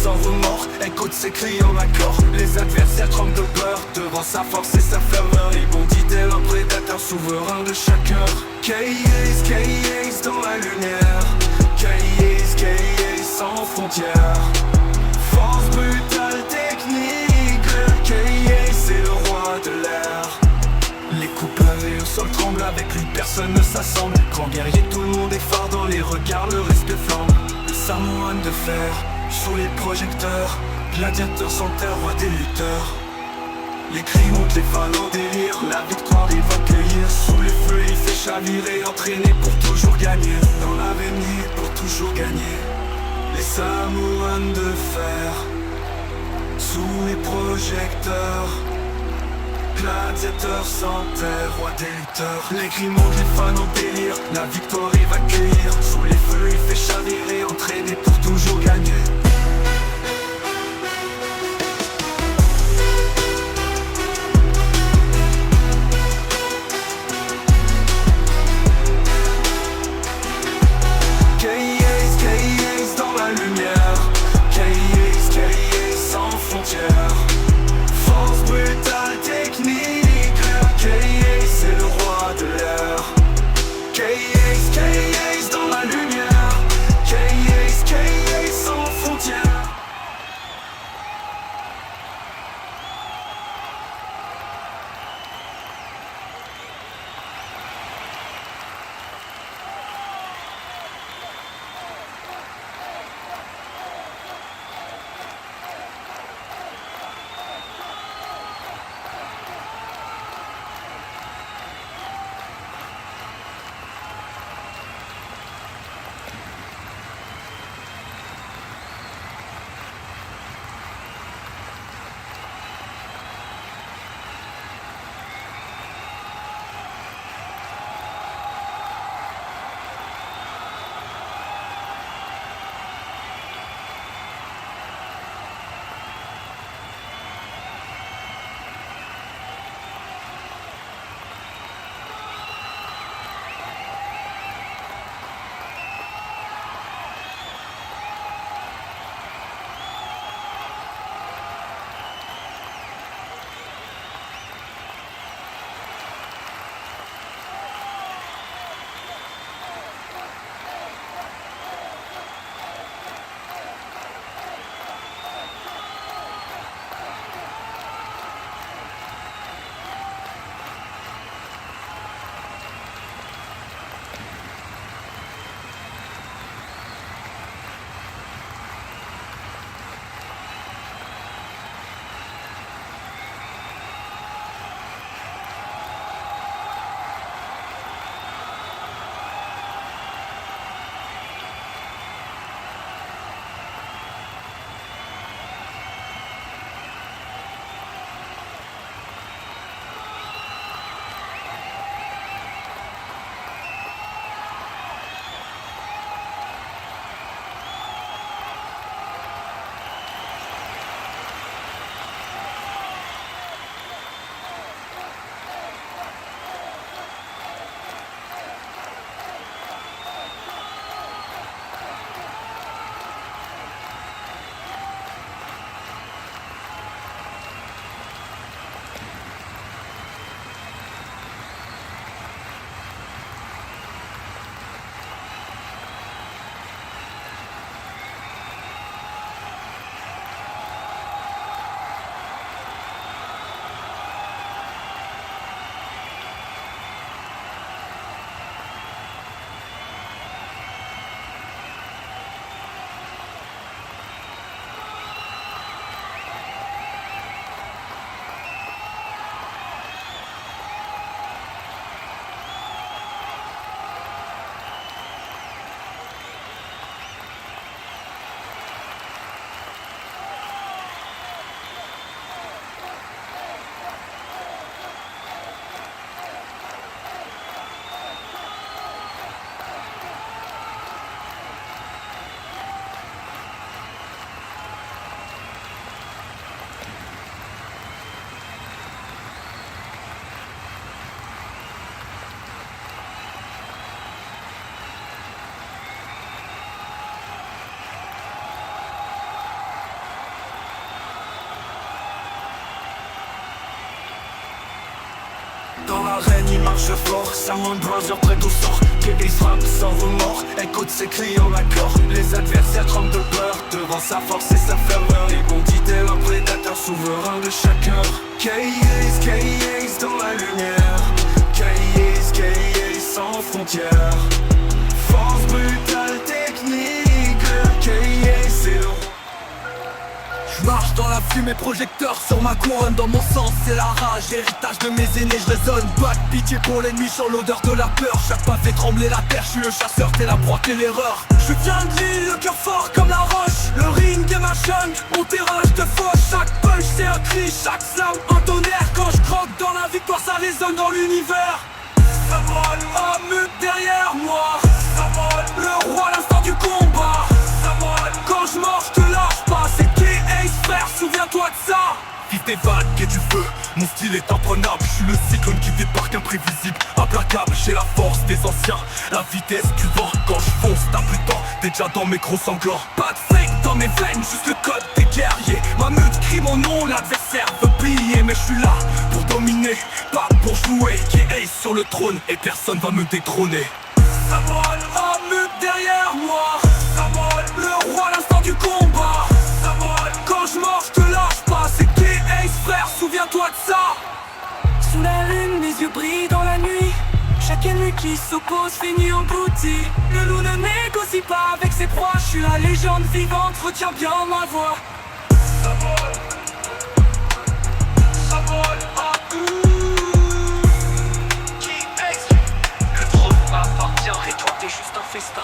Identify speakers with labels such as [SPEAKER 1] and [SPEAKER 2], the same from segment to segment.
[SPEAKER 1] sans remords, écoute ses cris en accord. Les adversaires tremblent de peur devant sa force et sa ferveur. Il bondit tel un prédateur souverain de chaque heure. K.A.'s dans la lumière. K.A.'s sans frontières. Force brutale, technique. K.A. c'est le roi de l'air. Les coupeurs et au sol tremblent, avec lui personne ne s'assemble. Grand guerrier, tout le monde est phare, dans les regards le respect flambe. Le samouraï de fer, sous les projecteurs. Gladiateur sans terre, roi des lutteurs. Les cris montent, les fans en délire. La victoire il va cueillir. Sous les feux il fait chavirer, entraîné pour toujours gagner. Dans l'avenir pour toujours gagner. Les samouraïs de fer, sous les projecteurs. Gladiateur sans terre, roi des lutteurs. Les cris montent, les fans en délire. La victoire il va cueillir. Sous les feux il fait chavirer, entraîné pour toujours gagner. K.A.'s dans la lumière. K.A.'s sans frontières. Force brutale, technique. K.A. c'est le roi de l'air. K.A.'s dans la lumière. K.A.'s sans frontières. Dans l'arène il marche fort, Simon Brother prêt au sort. Kevin frappe sans remords, écoute ses clients l'accord. Les adversaires tremblent de peur, devant sa force et sa ferveur. Il bondit tel un prédateur souverain de chaque heure. K.A.'s dans la lumière. K.A.'s sans frontières. Force brutale, technique. K.A.'s c'est le
[SPEAKER 2] J'marche dans la fumée, projecteur sur ma couronne. Dans mon sang c'est la rage, héritage de mes aînés, je résonne. Pas de pitié pour l'ennemi, sur l'odeur de la peur. Chaque pas fait trembler la terre, je suis le chasseur, t'es la proie, t'es l'erreur. Je viens de l'île, le cœur fort comme la roche. Le ring est ma jungle, mon terrain je te fauche. Chaque punch c'est un cri, chaque slam un tonnerre. Quand je croque dans la victoire, ça résonne dans l'univers. Ça vole, un mute derrière moi. Ça vole, le roi l'instant du combat. Ça vole, quand je marche je te lâche pas. C'est K.A.'s frère, souviens-toi de ça. Vive des vagues et du feu, mon style est imprenable. Je suis le cyclone qui débarque imprévisible, implacable, j'ai la force des anciens, la vitesse du vent. Quand je fonce, t'as plus de temps, t'es déjà dans mes gros sanglants. Pas de fake dans mes veines, juste le code des guerriers. Ma meute crie mon nom, l'adversaire veut plier. Mais je suis là pour dominer, pas pour jouer. K.A.'s sur le trône et personne va me détrôner. Ça vole, un meute derrière moi. Ça vole, le roi l'instant du combat. Ça vole, quand je marche je te lâche pas. C'est K.A.'s frère, souviens-toi de ça.
[SPEAKER 3] Sous la lune, mes yeux brillent dans la nuit. Chaque ennemi qui s'oppose finit englouti. Le loup ne négocie pas avec ses proies. Je suis la légende vivante, retiens bien ma voix.
[SPEAKER 1] Ça vole, ça vole, ah K.A.'s.
[SPEAKER 3] Le trône m'appartient et toi t'es juste un festin.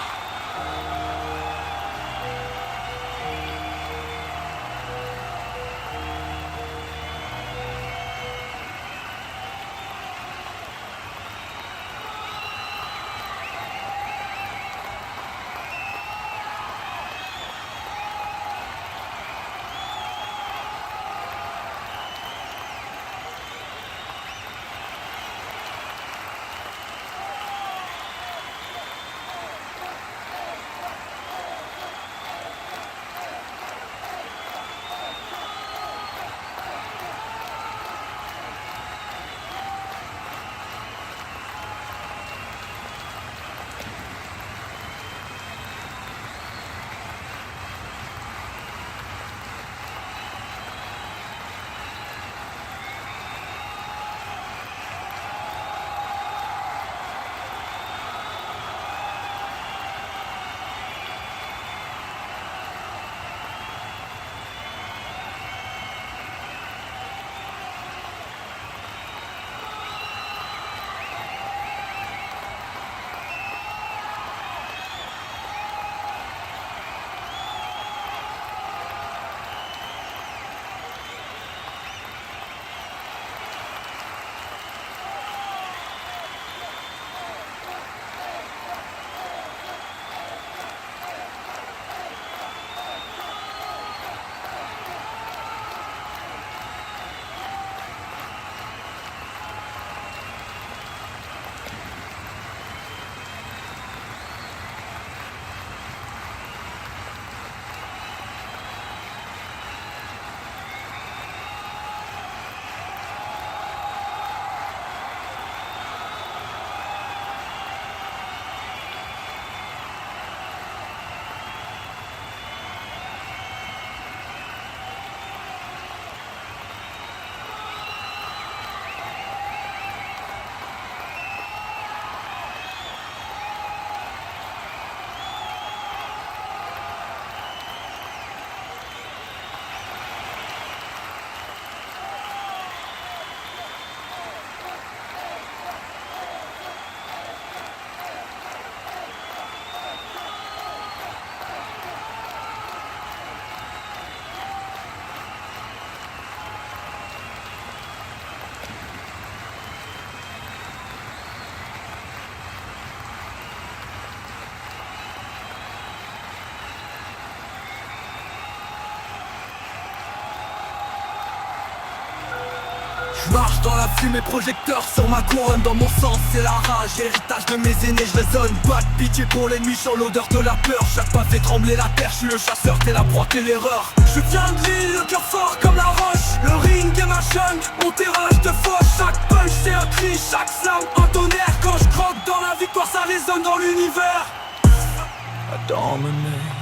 [SPEAKER 2] Marche dans la fumée, projecteur sur ma couronne. Dans mon sang c'est la rage, héritage de mes aînés, je résonne. Pas de pitié pour l'ennemi, je sens l'odeur de la peur. Chaque pas fait trembler la terre, je suis le chasseur, t'es la proie, t'es l'erreur. Je viens de l'île, le cœur fort comme la roche. Le ring est ma jungle, mon terrage de fauche. Chaque punch c'est un cri, chaque slam un tonnerre. Quand je croque dans la victoire, ça résonne dans l'univers.
[SPEAKER 1] I dominate.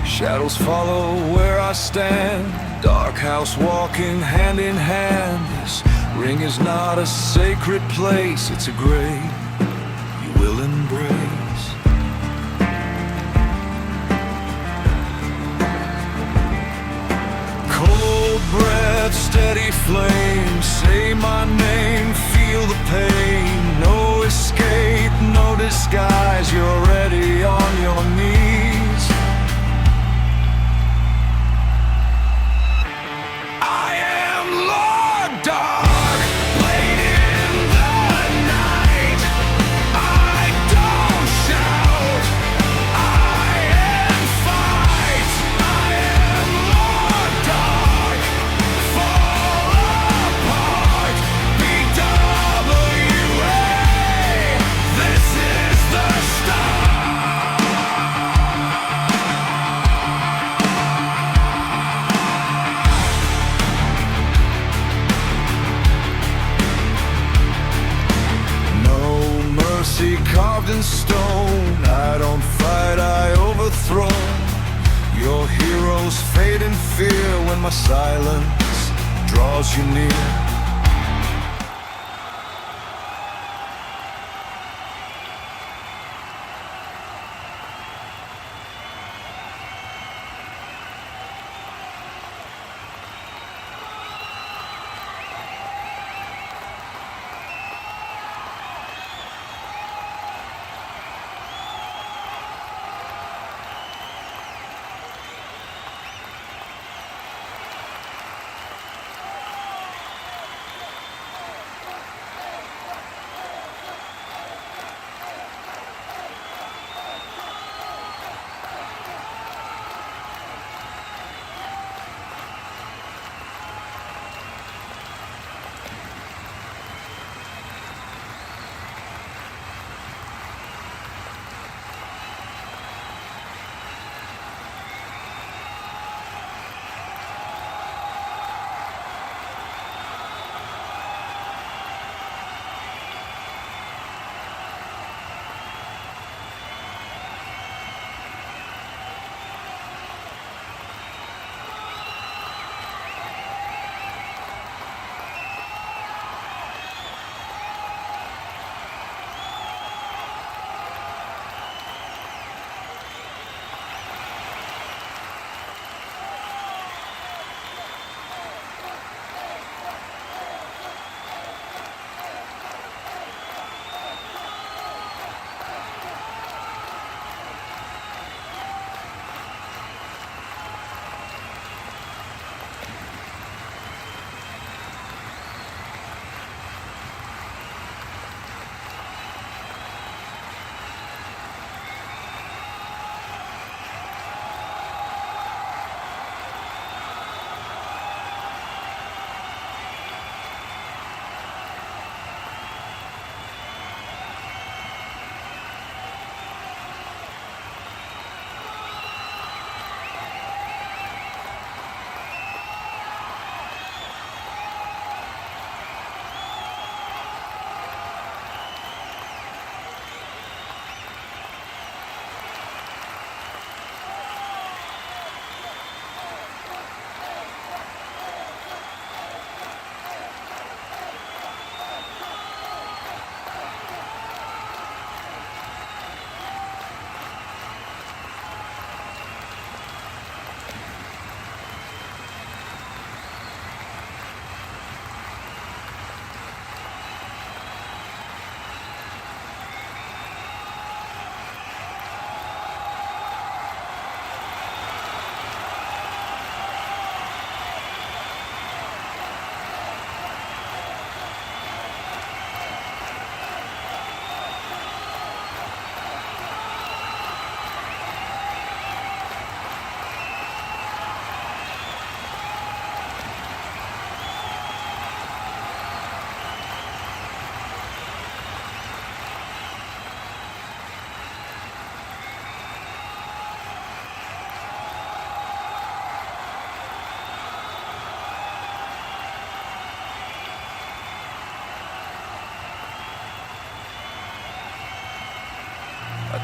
[SPEAKER 1] Shadows follow where I stand. Dark house walking hand in hand. This ring is not a sacred place, it's a grave you will embrace. Cold breath, steady flame. Say my name, feel the pain. No escape, no disguise. You're ready on your knees. I am Lord Dark, blade in the night. I don't shout, I am fight. I am Lord Dark, fall apart. BWA, this is the start. No mercy carved in stone. I don't fight, I overthrow. Your heroes fade in fear when my silence draws you near.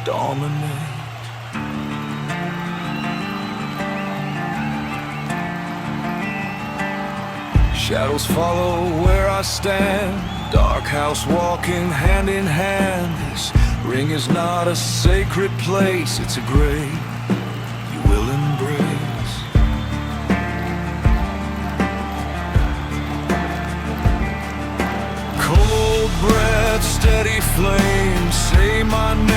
[SPEAKER 1] dominate. Shadows follow where I stand, dark house walking hand in hand. This ring is not a sacred place, it's a grave you will embrace. Cold breath, steady flame, say my name.